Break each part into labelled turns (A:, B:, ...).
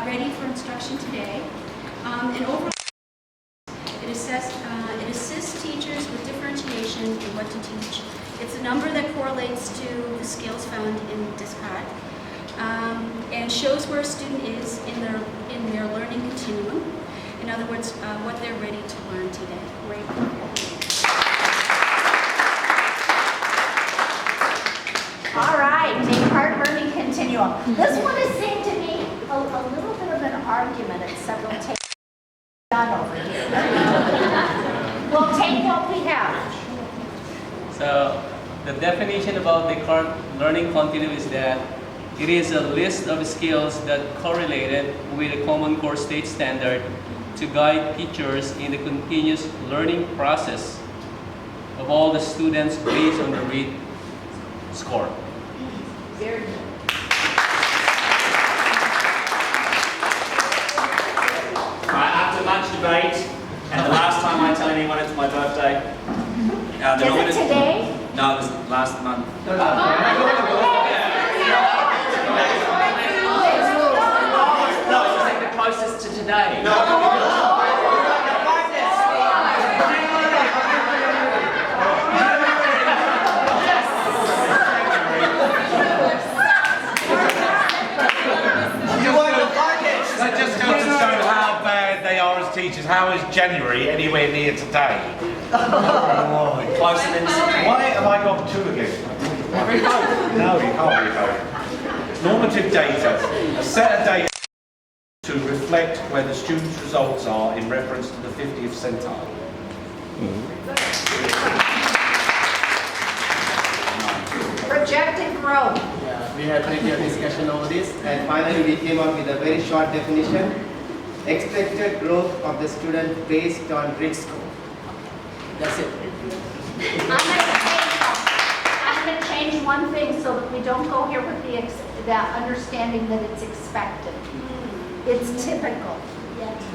A: ready for instruction today. And overall, it assists teachers with differentiation in what to teach. It's a number that correlates to the scales found in DISCOT and shows where a student is in their learning continuum. In other words, what they're ready to learn today. Great.
B: All right, Descartes learning continuum. This one has seemed to be a little bit of an argument at several tables done over here. We'll take what we have.
C: So the definition about Descartes learning continuum is that it is a list of skills that correlated with a common core state standard to guide teachers in the continuous learning process of all the students based on the read score.
B: Very good.
D: After lunch debate, and the last time I tell anyone it's my birthday.
B: Is it today?
D: No, it was last month. No, it's like the closest to today.
E: That just goes to show how bad they are as teachers. How is January anywhere near today?
D: Closer than
E: Why have I got two again? No, you can't be both. Normative data. A set of data to reflect where the student's results are in reference to the 50th centile.
B: Projected growth.
F: Yeah, we had plenty of discussion over this, and finally we came up with a very short definition. Expected growth of the student based on grid score. That's it.
B: I'm going to change one thing so that we don't go here with the understanding that it's expected. It's typical,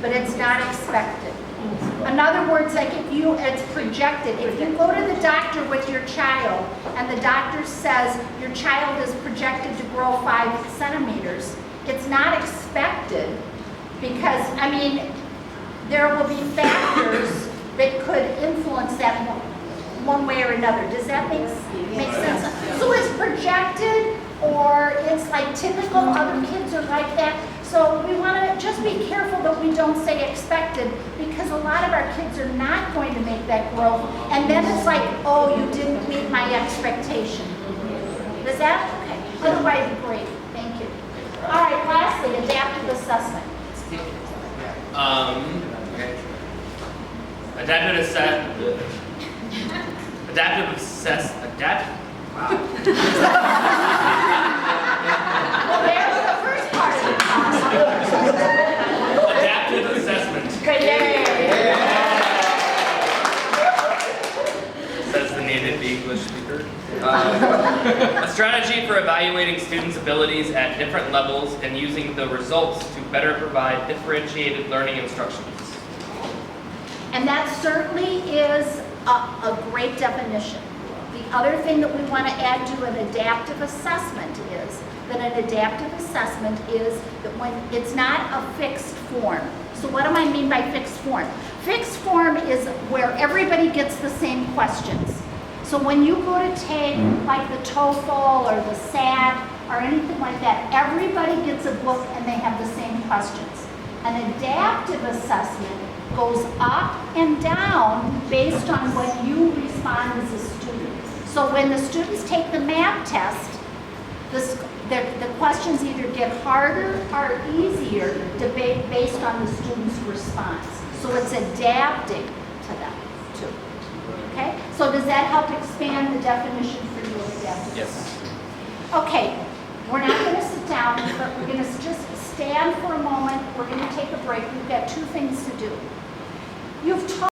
B: but it's not expected. In other words, like it's projected. If you go to the doctor with your child and the doctor says your child is projected to grow 5 centimeters, it's not expected because, I mean, there will be factors that could influence that one way or another. Does that make sense? So it's projected or it's like typical, other kids are like that. So we want to just be careful that we don't say expected because a lot of our kids are not going to make that growth. And then it's like, oh, you didn't meet my expectation. Is that? Okay. Otherwise, great. Thank you. All right, lastly, adaptive assessment. Well, there's the first part of it.
G: Adaptive assessment.
B: Good,
G: Says the native English speaker. A strategy for evaluating students' abilities at different levels and using the results to better provide differentiated learning instructions.
B: And that certainly is a great definition. The other thing that we want to add to an adaptive assessment is that an adaptive assessment is that when it's not a fixed form. So what do I mean by fixed form? Fixed form is where everybody gets the same questions. So when you go to take like the TOEFL or the SAT or anything like that, everybody gets a book and they have the same questions. An adaptive assessment goes up and down based on what you respond as a student. So when the students take the math test, the questions either get harder or easier based on the student's response. So it's adapting to them too. Okay? So does that help expand the definition for you of adaptive?
G: Yes.
B: Okay, we're not going to sit down, but we're going to just stand for a moment. We're going to take a break. We've got 2 things to do. You've taught